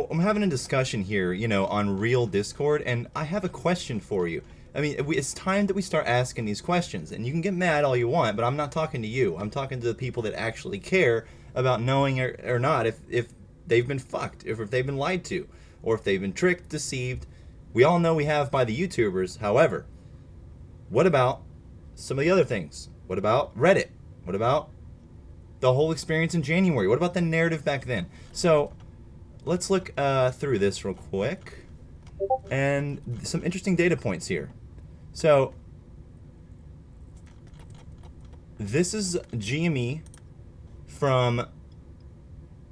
So I'm having a discussion here, on real Discord, and I have a question for you. I mean, it's time that we start asking these questions, and you can get mad all you want, but I'm not talking to you. I'm talking to the people that actually care about knowing or not if they've been fucked, if they've been lied to, or if they've been tricked, deceived. We all know we have by the YouTubers. However, what about some of the other things? What about Reddit? What about the whole experience in January? What about the narrative back then? So let's look through this real quick, and some interesting data points here. So this is GME from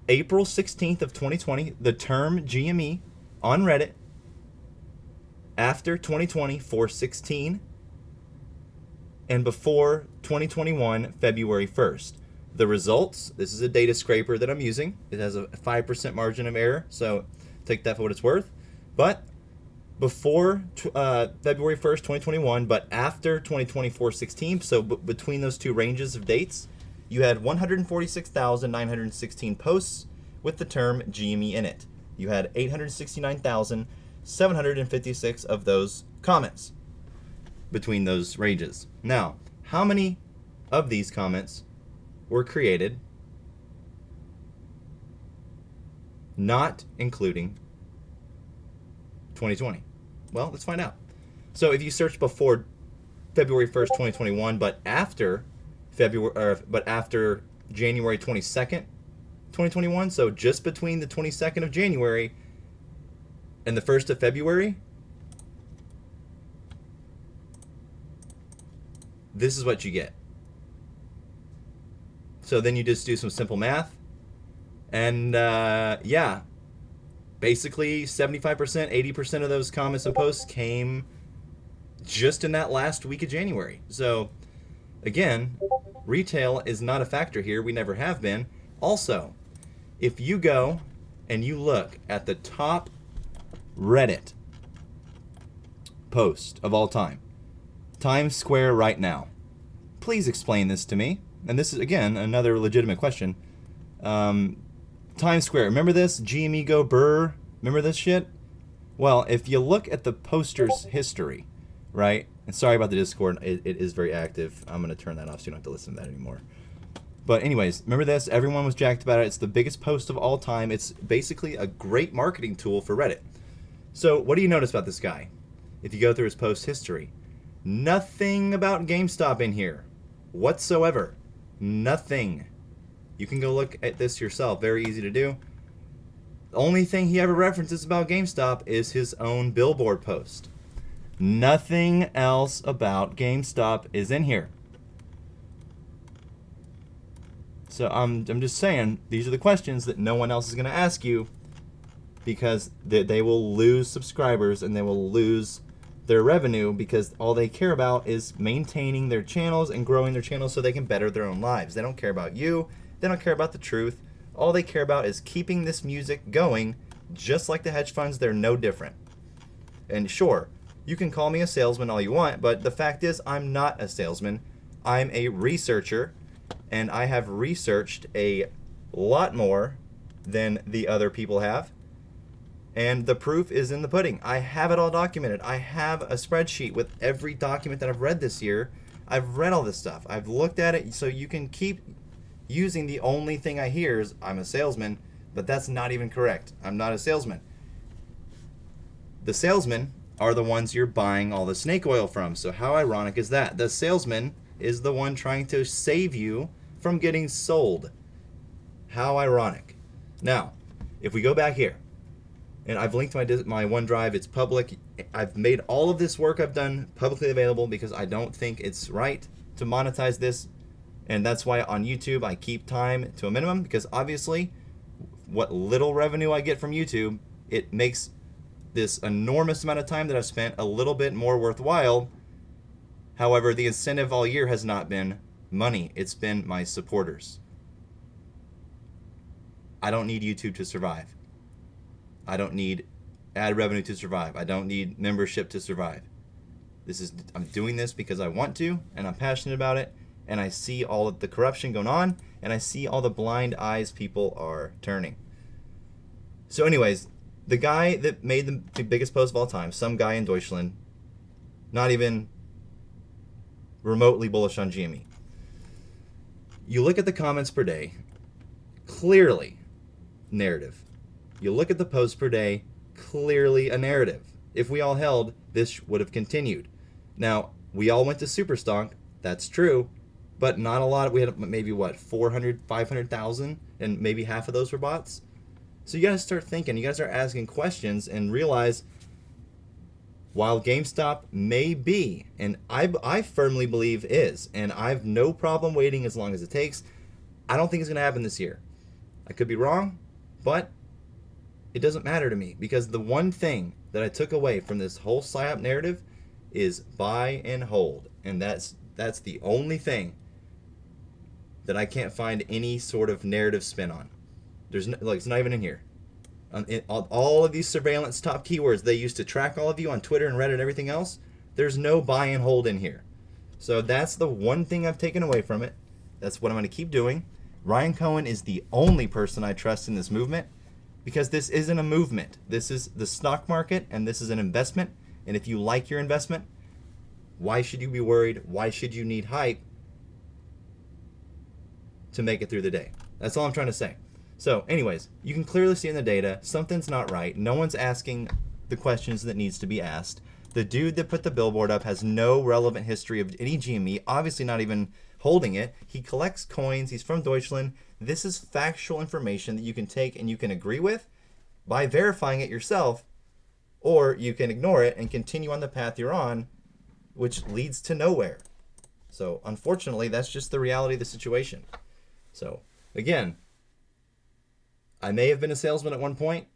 April 16th of 2020. The term GME on Reddit after 2020 4/16 and before 2021 February 1st. The results, this is a data scraper that I'm using. It has a 5% margin of error, so take that for what it's worth. But before February 1st, 2021, but after 2020-4/16, so between those two ranges of dates, you had 146,916 posts with the term GME in it. You had 869,756 of those comments between those ranges. Now, how many of these comments were created not including 2020? Well, let's find out. So if you search before February 1st, 2021, but after January 22nd, 2021, so just between the 22nd of January and the 1st of February, this is what you get. So then you just do some simple math, and yeah, basically 75%, 80% of those comments and posts came just in that last week of January. So again, retail is not a factor here. We never have been. Also, if you go and you look at the top Reddit post of all time, Times Square right now, please explain this to me. And this is, again, another legitimate question. Times Square, remember this? GME go burr? Remember this shit? Well, if you look at the poster's history, right? And sorry about the Discord. It is very active. I'm going to turn that off so you don't have to listen to that anymore. But anyways, remember this? Everyone was jacked about it. It's the biggest post of all time. It's basically a great marketing tool for Reddit. So what do you notice about this guy? If you go through his post history, nothing about GameStop in here whatsoever. Nothing. You can go look at this yourself. Very easy to do. The only thing he ever references about GameStop is his own billboard post. Nothing else about GameStop is in here. So I'm just saying, these are the questions that no one else is going to ask you, because they will lose subscribers and they will lose their revenue, because all they care about is maintaining their channels and growing their channels so they can better their own lives. They don't care about you. They don't care about the truth. All they care about is keeping this music going. Just like the hedge funds, they're no different. And sure, you can call me a salesman all you want, but the fact is I'm not a salesman. I'm a researcher, and I have researched a lot more than the other people have. And the proof is in the pudding. I have it all documented. I have a spreadsheet with every document that I've read this year. I've read all this stuff. I've looked at it, so you can keep using the only thing I hear is I'm a salesman, but that's not even correct. I'm not a salesman. The salesmen are the ones you're buying all the snake oil from. So how ironic is that? The salesman is the one trying to save you from getting sold. How ironic. Now, if we go back here, and I've linked my OneDrive. It's public. I've made all of this work I've done publicly available because I don't think it's right to monetize this. And that's why on YouTube I keep time to a minimum, because obviously what little revenue I get from YouTube, it makes this enormous amount of time that I've spent a little bit more worthwhile. However, the incentive all year has not been money. It's been my supporters. I don't need YouTube to survive. I don't need ad revenue to survive. I don't need membership to survive. I'm doing this because I want to, and I'm passionate about it, and I see all of the corruption going on, and I see all the blind eyes people are turning. So anyways, The guy that made the biggest post of all time, some guy in Deutschland, not even remotely bullish on GME. You look at the comments per day, clearly narrative. You look at the posts per day, clearly a narrative. If we all held, this would have continued. Now, we all went to super stock, that's true, but not a lot. We had maybe, 400, 500,000, and maybe half of those were bots. So you got to start thinking, you got to start asking questions and realize while GameStop may be, and I firmly believe is, and I've no problem waiting as long as it takes, I don't think it's going to happen this year. I could be wrong, but it doesn't matter to me, because the one thing that I took away from this whole PSYOP narrative is buy and hold, and that's the only thing that I can't find any sort of narrative spin on. There's no, like, it's not even in here. All of these surveillance top keywords they used to track all of you on Twitter and Reddit and everything else, there's no buy and hold in here. So that's the one thing I've taken away from it. That's what I'm going to keep doing. Ryan Cohen is the only person I trust in this movement, because this isn't a movement. This is the stock market, and this is an investment. And if you like your investment, why should you be worried? Why should you need hype to make it through the day? That's all I'm trying to say. So anyways, you can clearly see in the data, something's not right. No one's asking the questions that needs to be asked. The dude that put the billboard up has no relevant history of any GME, obviously not even holding it. He collects coins. He's from Deutschland. This is factual information that you can take and you can agree with by verifying it yourself, or you can ignore it and continue on the path you're on, which leads to nowhere. So unfortunately, that's just the reality of the situation. So again, I may have been a salesman at one point,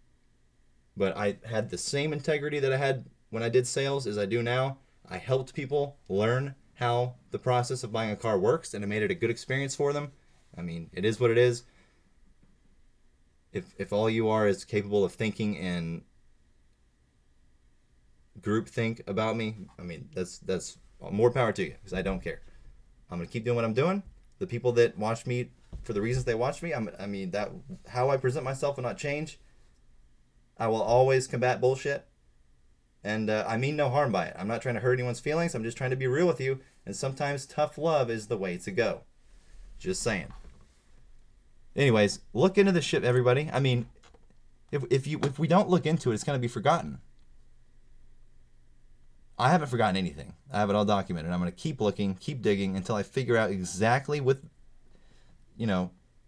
but I had the same integrity that I had when I did sales as I do now. I helped people learn how the process of buying a car works, and it made it a good experience for them. I mean, it is what it is. If all you are is capable of thinking and group think about me, I mean, that's more power to you, because I don't care. I'm going to keep doing what I'm doing. The people that watch me for the reasons they watch me, that how I present myself will not change. I will always combat bullshit, and I mean no harm by it. I'm not trying to hurt anyone's feelings. I'm just trying to be real with you, and sometimes tough love is the way to go. Just saying. Anyways, look into this shit, everybody. I mean, if we don't look into it, it's gonna be forgotten. I haven't forgotten anything. I have it all documented. I'm gonna keep looking, keep digging until I figure out exactly with,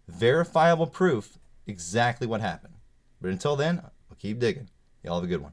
verifiable proof exactly what happened. But until then, I'll keep digging. Y'all have a good one.